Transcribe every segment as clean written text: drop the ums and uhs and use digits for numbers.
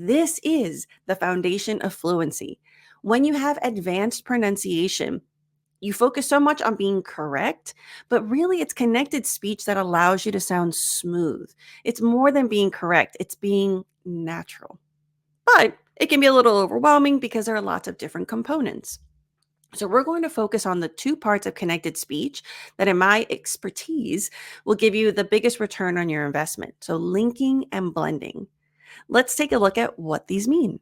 This is the foundation of fluency. When you have advanced pronunciation, you focus so much on being correct, but really it's connected speech that allows you to sound smooth. It's more than being correct, it's being natural. But it can be a little overwhelming because there are lots of different components. So, we're going to focus on the two parts of connected speech that, in my expertise, will give you the biggest return on your investment. So, linking and blending. Let's take a look at what these mean.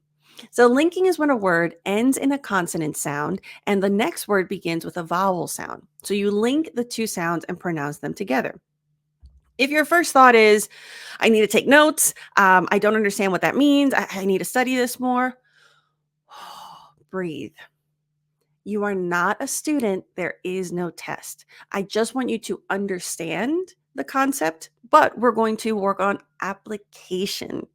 So, linking is when a word ends in a consonant sound and the next word begins with a vowel sound. So, you link the two sounds and pronounce them together. If your first thought is, I need to take notes, I don't understand what that means, I need to study this more, breathe. You are not a student. There is no test. I just want you to understand the concept, but we're going to work on application.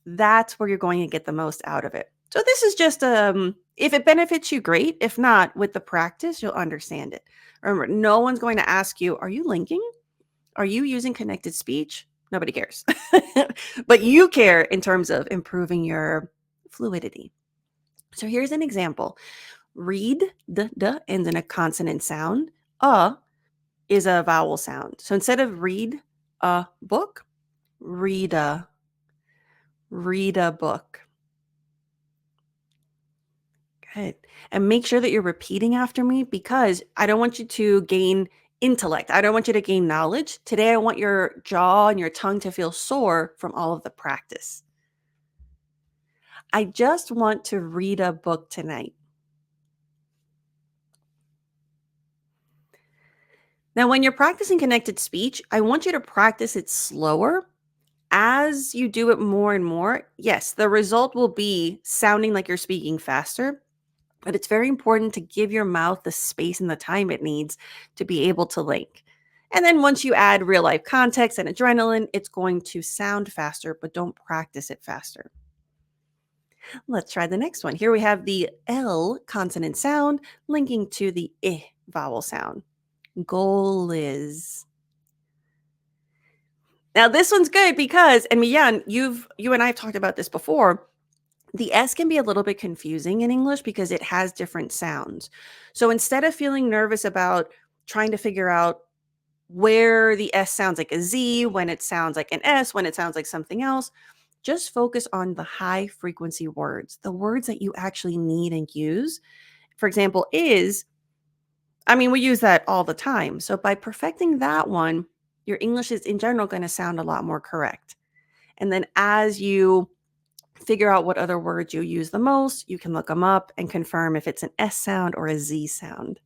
That's where you're going to get the most out of it. So this is just if it benefits you, great. If not, with the practice, you'll understand it. Remember, no one's going to ask you, are you linking? Are you using connected speech? Nobody cares. But you care in terms of improving your fluidity. So here's an example. Read, the ends in a consonant sound. Is a vowel sound. So instead of read a book, read a book. Good. And make sure that you're repeating after me because I don't want you to gain intellect. I don't want you to gain knowledge. Today, I want your jaw and your tongue to feel sore from all of the practice. I just want to read a book tonight. Now, when you're practicing connected speech, I want you to practice it slower. As you do it more and more, yes, the result will be sounding like you're speaking faster, but it's very important to give your mouth the space and the time it needs to be able to link. And then once you add real life context and adrenaline, it's going to sound faster, but don't practice it faster. Let's try the next one. Here we have the L consonant sound linking to the I vowel sound. Goal is. Now this one's good because, and Mian, you and I have talked about this before. The S can be a little bit confusing in English because it has different sounds. So instead of feeling nervous about trying to figure out where the S sounds like a Z, when it sounds like an S, when it sounds like something else, just focus on the high frequency words, the words that you actually need and use. For example, we use that all the time. So by perfecting that one, your English is in general going to sound a lot more correct. And then as you figure out what other words you use the most, you can look them up and confirm if it's an S sound or a Z sound.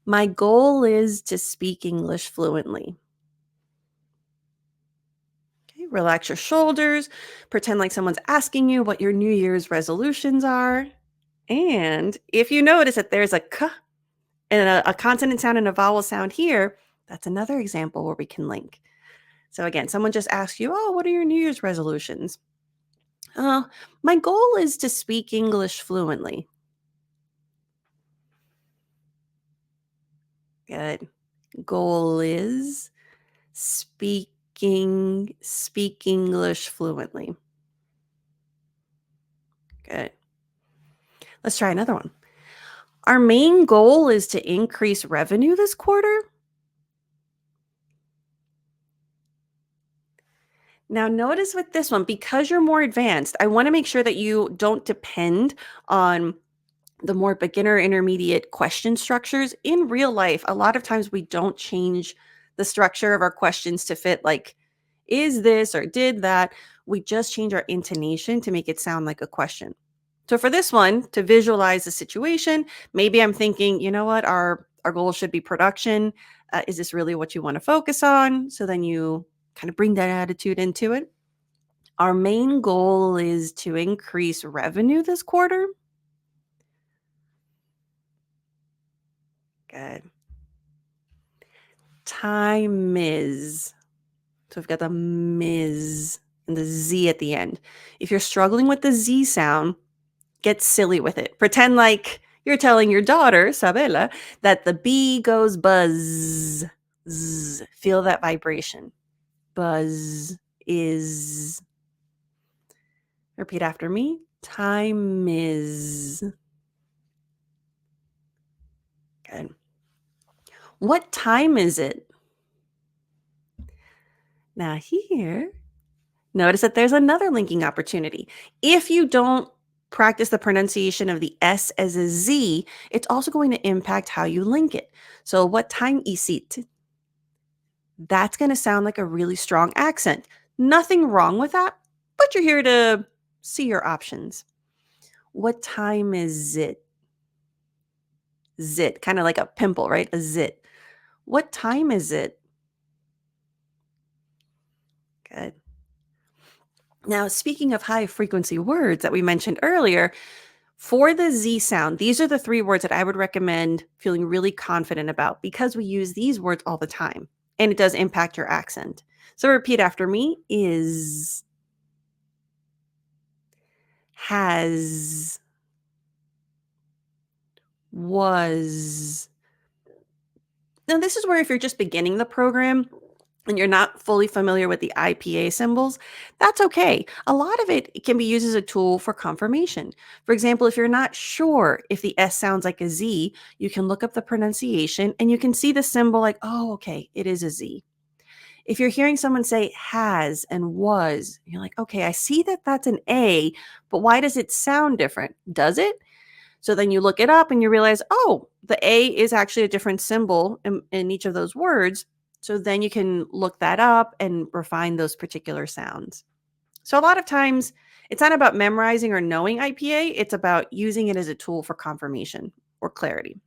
My goal is to speak English fluently. Okay, relax your shoulders, pretend like someone's asking you what your New Year's resolutions are. And if you notice that there's a k and a consonant sound and a vowel sound here, that's another example where we can link. So again, someone just asks you, oh, what are your New Year's resolutions? My goal is to speak English fluently. Good. Goal is speak English fluently. Good. Let's try another one. Our main goal is to increase revenue this quarter. Now, notice with this one, because you're more advanced, I want to make sure that you don't depend on the more beginner intermediate question structures. In real life, a lot of times we don't change the structure of our questions to fit like, is this or did that? We just change our intonation to make it sound like a question. So for this one, to visualize the situation, maybe I'm thinking, you know what, our goal should be production. Is this really what you want to focus on? So then you kind of bring that attitude into it. Our main goal is to increase revenue this quarter. Good. Time is. So we've got the Ms and the Z at the end. If you're struggling with the Z sound, get silly with it. Pretend like you're telling your daughter, Sabela, that the B goes buzz. Zzz. Feel that vibration. Buzz is. Repeat after me. Time is. Good. What time is it? Now, here, notice that there's another linking opportunity. If you don't practice the pronunciation of the S as a Z, it's also going to impact how you link it. So, what time is it? That's going to sound like a really strong accent. Nothing wrong with that, but you're here to see your options. What time is it? Zit, kind of like a pimple, right? A zit. What time is it? Good. Now, speaking of high frequency words that we mentioned earlier, for the Z sound, these are the three words that I would recommend feeling really confident about because we use these words all the time and it does impact your accent. So repeat after me is, has, was. Now, this is where if you're just beginning the program, and you're not fully familiar with the IPA symbols, that's okay. A lot of it can be used as a tool for confirmation. For example, if you're not sure if the S sounds like a Z, you can look up the pronunciation and you can see the symbol like, oh, okay, it is a Z. If you're hearing someone say has and was, you're like, okay, I see that that's an A, but why does it sound different? Does it? So then you look it up and you realize, oh, the A is actually a different symbol in each of those words. So then you can look that up and refine those particular sounds. So a lot of times it's not about memorizing or knowing IPA, it's about using it as a tool for confirmation or clarity.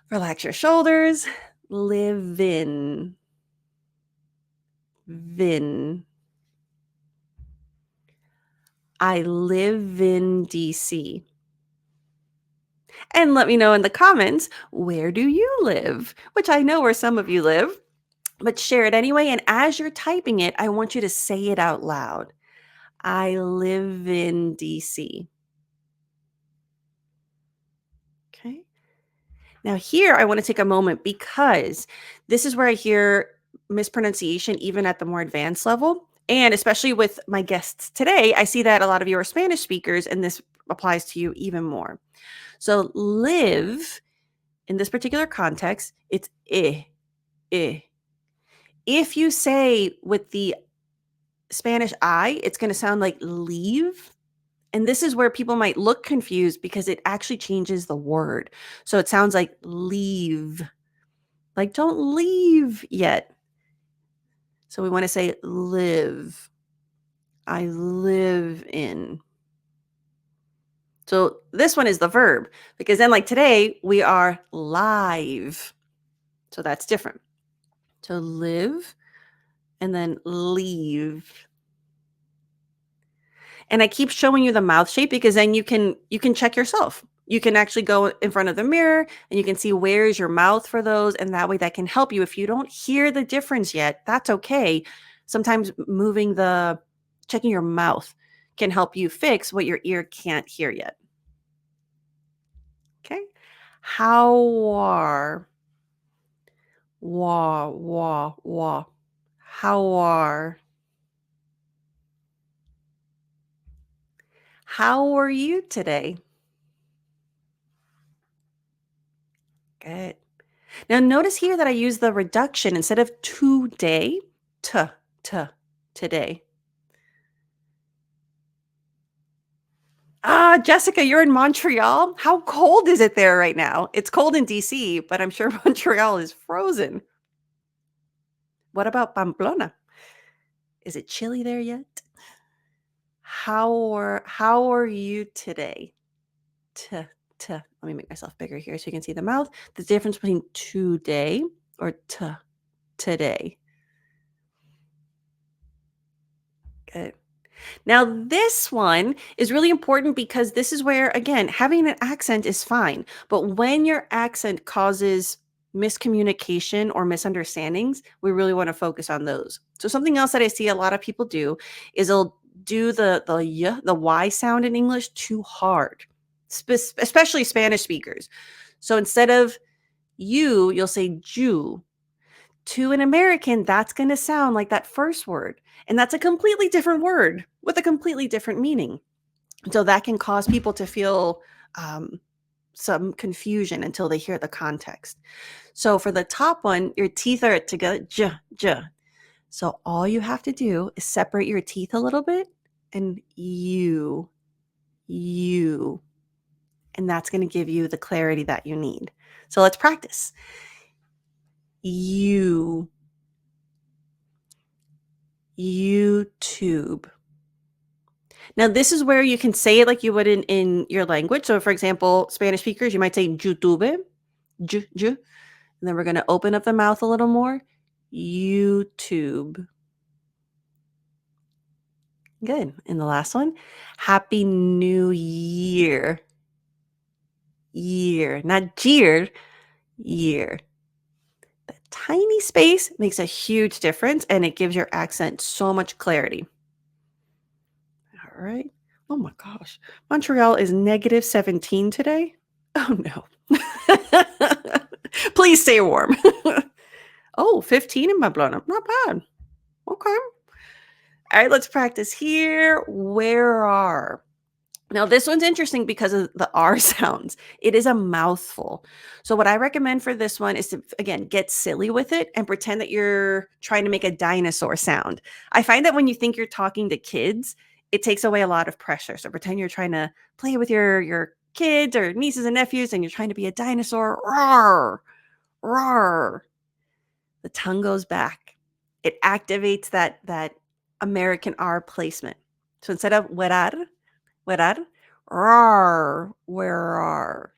Relax your shoulders, live in, vin. I live in DC. And let me know in the comments, where do you live? Which I know where some of you live, but share it anyway. And as you're typing it, I want you to say it out loud. I live in DC. Okay. Now, here I want to take a moment because this is where I hear mispronunciation, even at the more advanced level. And especially with my guests today, I see that a lot of you are Spanish speakers, and this applies to you even more. So, live in this particular context, it's eh. If you say with the Spanish I, it's going to sound like leave. And this is where people might look confused because it actually changes the word. So it sounds like leave, like don't leave yet. So we want to say live. I live in. So this one is the verb because then, like today, we are live. So that's different. To live and then leave. And I keep showing you the mouth shape because then you can check yourself. You can actually go in front of the mirror and you can see where's your mouth for those, and that way that can help you. If you don't hear the difference yet, that's okay. Sometimes checking your mouth can help you fix what your ear can't hear yet. Okay? How are wa. How are How are you today? Good. Now notice here that I use the reduction instead of today, t, t, today. Ah, Jessica, you're in Montreal. How cold is it there right now? It's cold in DC, but I'm sure Montreal is frozen. What about Pamplona? Is it chilly there yet? How are you today? T, t. Let me make myself bigger here so you can see the mouth. The difference between today or today. Good. Now, this one is really important because this is where, again, having an accent is fine. But when your accent causes miscommunication or misunderstandings, we really want to focus on those. So, something else that I see a lot of people do is they'll do the Y sound in English too hard, especially Spanish speakers. So, instead of you'll say Jew. To an American, that's going to sound like that first word. And that's a completely different word with a completely different meaning. So that can cause people to feel some confusion until they hear the context. So for the top one, your teeth are together, j, j. So all you have to do is separate your teeth a little bit and you. And that's going to give you the clarity that you need. So let's practice. YouTube. Now, this is where you can say it like you would in your language. So, for example, Spanish speakers, you might say YouTube, and then we're going to open up the mouth a little more. YouTube. Good. And the last one, Happy New Year. Year, not jeer, year. That tiny space makes a huge difference and it gives your accent so much clarity. All right. Oh my gosh. Montreal is -17 today. Oh no. Please stay warm. Oh, 15 in my blood. Not bad. Okay. All right, let's practice here. Where are? Now, this one's interesting because of the R sounds. It is a mouthful. So, what I recommend for this one is to, again, get silly with it and pretend that you're trying to make a dinosaur sound. I find that when you think you're talking to kids, it takes away a lot of pressure. So, pretend you're trying to play with your kids or nieces and nephews and you're trying to be a dinosaur. Roar, roar. The tongue goes back. It activates that American R placement. So, instead of werar, rar, where are.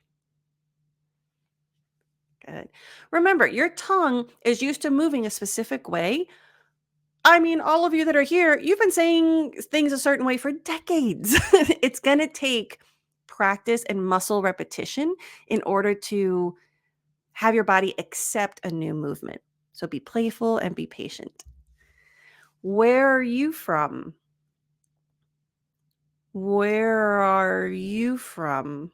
Good. Remember, your tongue is used to moving a specific way. I mean, all of you that are here, you've been saying things a certain way for decades. It's going to take practice and muscle repetition in order to have your body accept a new movement. So be playful and be patient. Where are you from? Where are you from?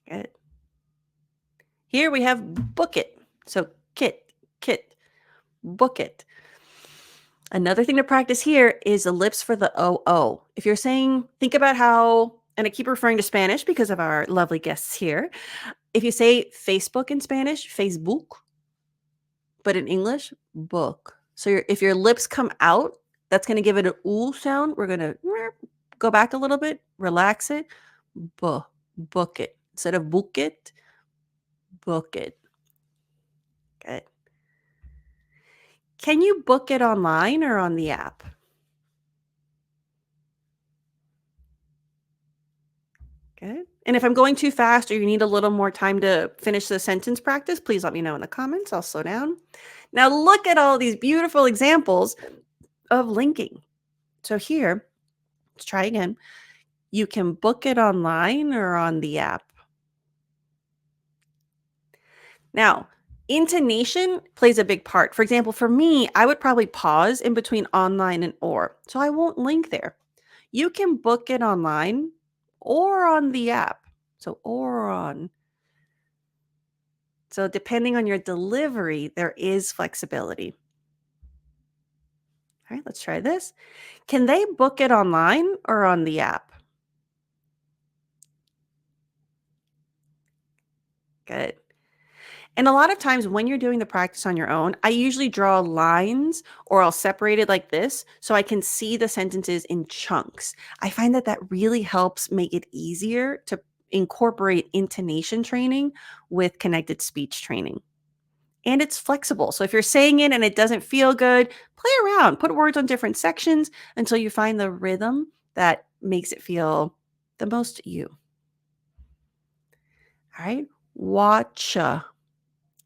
Good. Here we have book it. So kit, book it. Another thing to practice here is the lips for the OO. If you're saying, think about how, and I keep referring to Spanish because of our lovely guests here. If you say Facebook in Spanish, Facebook, but in English, book. So if your lips come out, that's going to give it an oo sound. We're going to go back a little bit, relax it, book it. Instead of book it, book it. Good. Can you book it online or on the app? Good. And if I'm going too fast or you need a little more time to finish the sentence practice, please let me know in the comments. I'll slow down. Now look at all these beautiful examples of linking. So here, let's try again. You can book it online or on the app. Now, intonation plays a big part. For example, for me, I would probably pause in between online and or. So I won't link there. You can book it online or on the app. So or on. So depending on your delivery, there is flexibility. All right, let's try this. Can they book it online or on the app? Good. And a lot of times when you're doing the practice on your own, I usually draw lines or I'll separate it like this so I can see the sentences in chunks. I find that that really helps make it easier to incorporate intonation training with connected speech training. And it's flexible. So if you're saying it and it doesn't feel good, play around, put words on different sections until you find the rhythm that makes it feel the most you. All right. Watcha.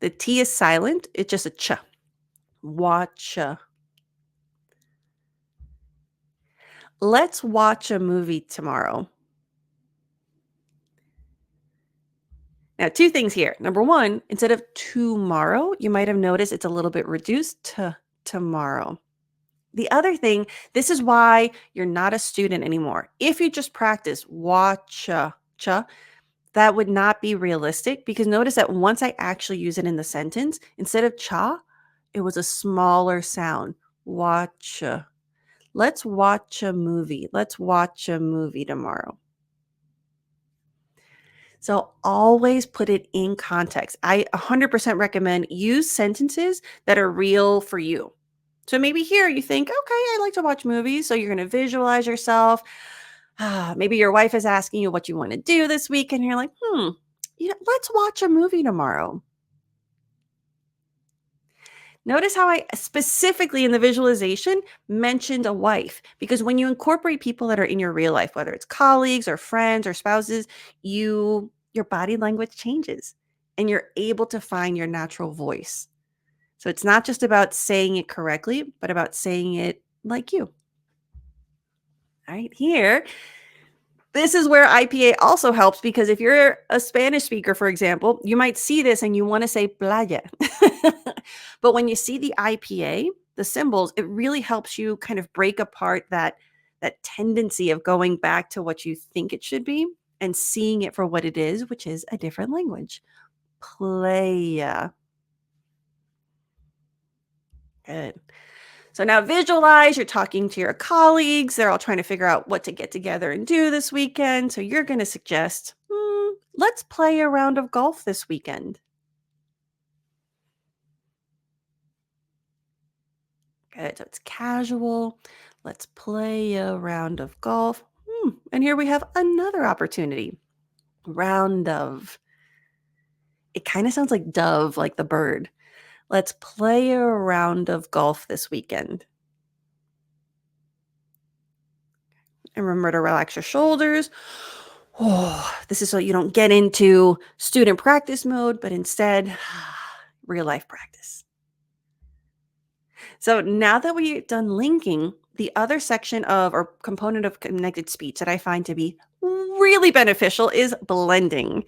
The T is silent. It's just a ch. Watcha. Let's watch a movie tomorrow. Now, two things here. Number one, instead of tomorrow, you might have noticed it's a little bit reduced to tomorrow. The other thing, this is why you're not a student anymore. If you just practice watcha, cha, that would not be realistic because notice that once I actually use it in the sentence, instead of cha, it was a smaller sound. Watch. Let's watch a movie. Let's watch a movie tomorrow. So always put it in context. I 100% recommend use sentences that are real for you. So maybe here you think, okay, I like to watch movies. So you're going to visualize yourself. Maybe your wife is asking you what you want to do this week, and you're like, let's watch a movie tomorrow. Notice how I specifically in the visualization mentioned a wife, because when you incorporate people that are in your real life, whether it's colleagues or friends or spouses, your body language changes and you're able to find your natural voice. So it's not just about saying it correctly, but about saying it like you. All right, here. This is where IPA also helps because if you're a Spanish speaker, for example, you might see this and you want to say playa. But when you see the IPA, the symbols, it really helps you kind of break apart that tendency of going back to what you think it should be and seeing it for what it is, which is a different language. Playa. Good. So now visualize you're talking to your colleagues. They're all trying to figure out what to get together and do this weekend. So you're going to suggest, let's play a round of golf this weekend. Good. So it's casual. Let's play a round of golf. And here we have another opportunity. Round of. It kind of sounds like dove, like the bird. Let's play a round of golf this weekend. And remember to relax your shoulders. Oh, this is so you don't get into student practice mode, but instead real life practice. So now that we've done linking, the other section of or component of connected speech that I find to be really beneficial is blending.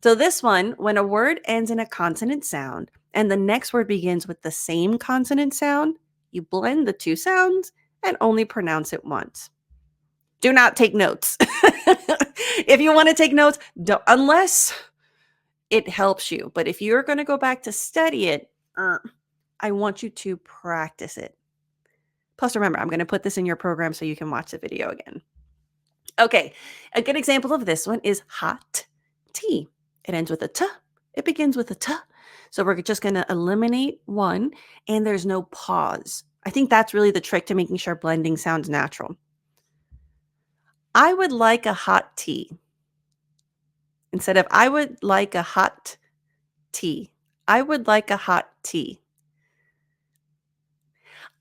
So this one, when a word ends in a consonant sound and the next word begins with the same consonant sound, you blend the two sounds and only pronounce it once. Do not take notes. If you want to take notes, don't, unless it helps you. But if you're going to go back to study it, I want you to practice it. Plus, remember, I'm going to put this in your program so you can watch the video again. Okay, a good example of this one is hot tea. It ends with a t. It begins with a t. So we're just going to eliminate one, and there's no pause. I think that's really the trick to making sure blending sounds natural. I would like a hot tea. Instead of I would like a hot tea. I would like a hot tea.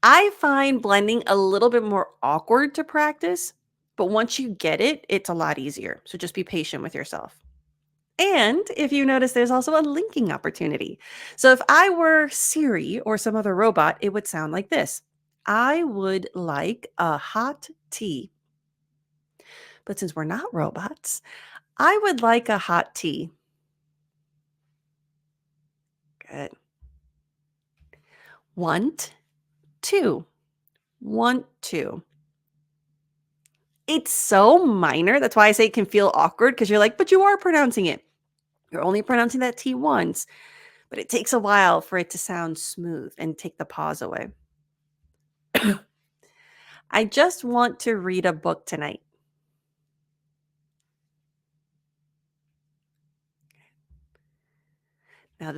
I find blending a little bit more awkward to practice, but once you get it, it's a lot easier. So just be patient with yourself. And if you notice, there's also a linking opportunity. So if I were Siri or some other robot, it would sound like this. I would like a hot tea. But since we're not robots, I would like a hot tea. Good. Want to. Want to. It's so minor. That's why I say it can feel awkward because you're like, but you are pronouncing it. You're only pronouncing that T once, but it takes a while for it to sound smooth and take the pause away. I just want to read a book tonight. Now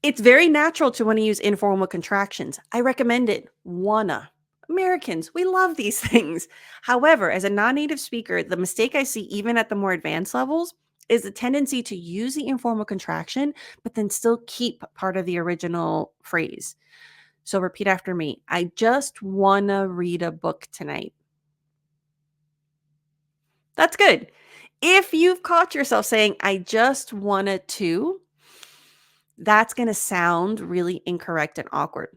it's very natural to want to use informal contractions. I recommend it. Wanna. Americans, we love these things. However, as a non-native speaker, the mistake I see even at the more advanced levels is the tendency to use the informal contraction, but then still keep part of the original phrase. So repeat after me. I just want to read a book tonight. That's good. If you've caught yourself saying, I just wanted to, that's going to sound really incorrect and awkward.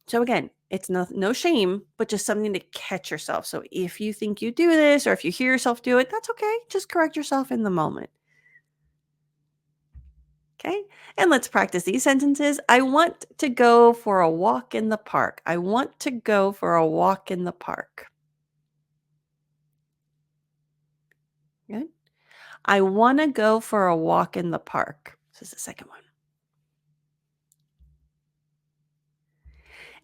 So again, it's no shame, but just something to catch yourself. So if you think you do this or if you hear yourself do it, that's okay. Just correct yourself in the moment. Okay. And let's practice these sentences. I want to go for a walk in the park. I want to go for a walk in the park. Good. I want to go for a walk in the park. This is the second one.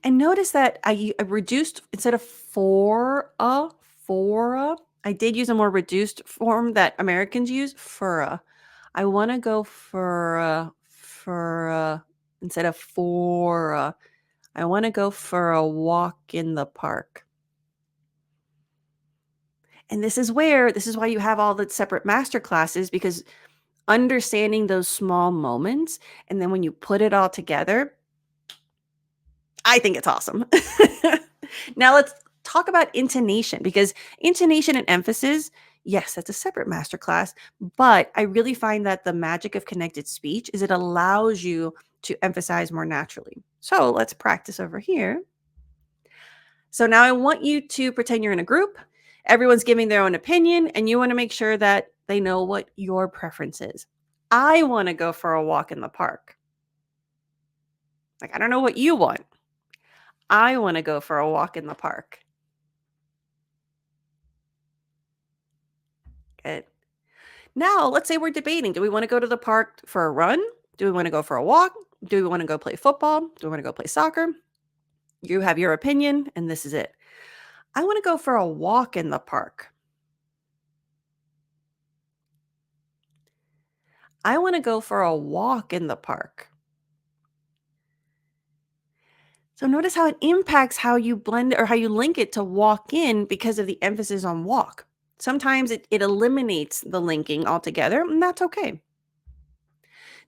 And notice that I reduced instead of for a, I did use a more reduced form that Americans use, for a. I want to go for a, instead of for a. I want to go for a walk in the park. And this is why you have all the separate master classes, because understanding those small moments and then when you put it all together, I think it's awesome. Now let's talk about intonation, because intonation and emphasis, yes, that's a separate masterclass, but I really find that the magic of connected speech is it allows you to emphasize more naturally. So let's practice over here. So now I want you to pretend you're in a group. Everyone's giving their own opinion, and you want to make sure that they know what your preference is. I want to go for a walk in the park. Like, I don't know what you want. I want to go for a walk in the park. Good. Now, let's say we're debating. Do we want to go to the park for a run? Do we want to go for a walk? Do we want to go play football? Do we want to go play soccer? You have your opinion, and this is it. I want to go for a walk in the park. I want to go for a walk in the park. So notice how it impacts how you blend or how you link it to walk in because of the emphasis on walk. Sometimes it eliminates the linking altogether, and that's okay.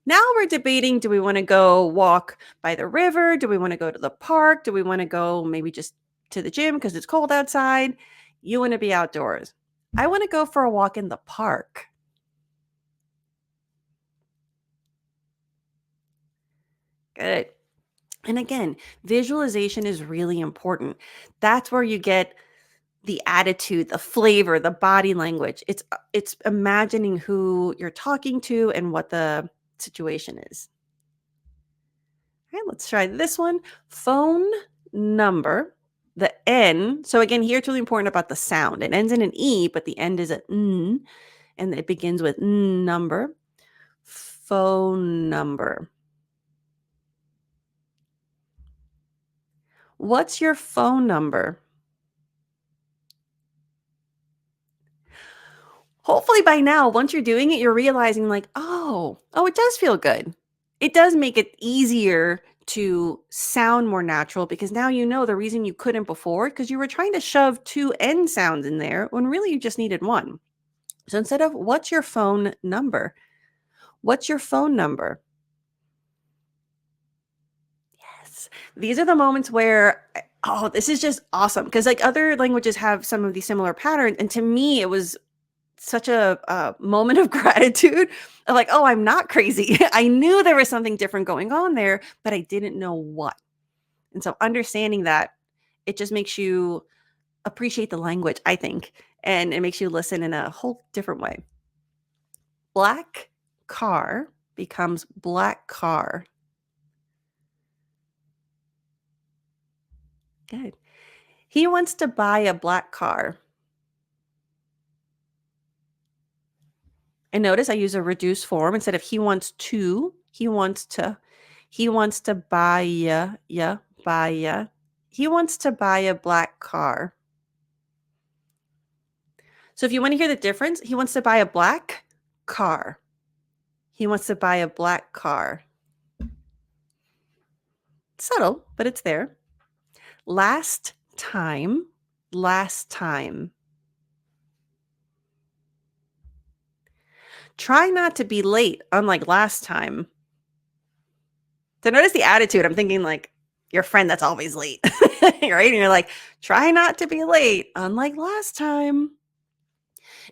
Now we're debating, do we want to go walk by the river? Do we want to go to the park? Do we want to go maybe just to the gym because it's cold outside? You want to be outdoors. I want to go for a walk in the park. Good. And again, visualization is really important. That's where you get the attitude, the flavor, the body language. It's imagining who you're talking to and what the situation is. All right, let's try this one. Phone number. The N. So again, here it's really important about the sound. It ends in an E, but the end is an N, and it begins with number. Phone number. What's your phone number? Hopefully by now, once you're doing it, you're realizing like, oh, it does feel good. It does make it easier to sound more natural, because now you know the reason you couldn't before, because you were trying to shove two N sounds in there when really you just needed one. So instead of what's your phone number? What's your phone number? Yes. These are the moments where, oh, this is just awesome, because like other languages have some of these similar patterns. And to me, it was such a moment of gratitude of like, oh, I'm not crazy. I knew there was something different going on there, but I didn't know what. And so understanding that, it just makes you appreciate the language, I think, and it makes you listen in a whole different way. Black car becomes black car. Good. He wants to buy a black car. And notice I use a reduced form instead of he wants to, he wants to. He wants to buy buy ya. He wants to buy a black car. So if you want to hear the difference, he wants to buy a black car. He wants to buy a black car. Subtle, but it's there. Last time, last time. Try not to be late, unlike last time. So notice the attitude. I'm thinking like your friend that's always late, right? And you're like, try not to be late, unlike last time.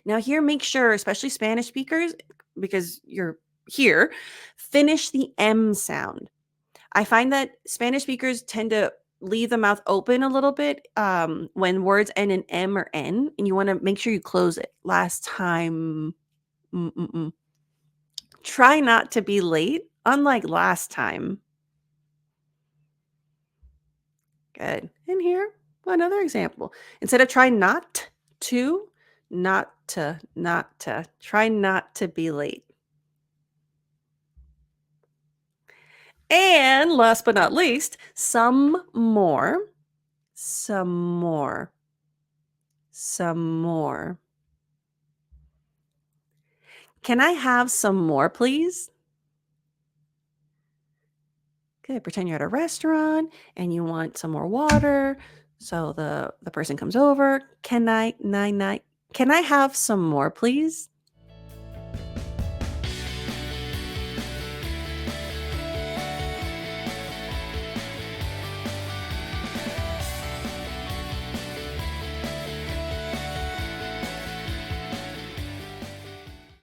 Now, here, make sure, especially Spanish speakers, because you're here, finish the M sound. I find that Spanish speakers tend to leave the mouth open a little bit when words end in M or N, and you want to make sure you close it. Last time. Mm-mm-mm. Try not to be late, unlike last time. Good. And here, another example. Instead of try not to, not to. Try not to be late. And last but not least, some more, some more, some more. Can I have some more, please? Good. Pretend you're at a restaurant and you want some more water. So the person comes over. Can I have some more, please?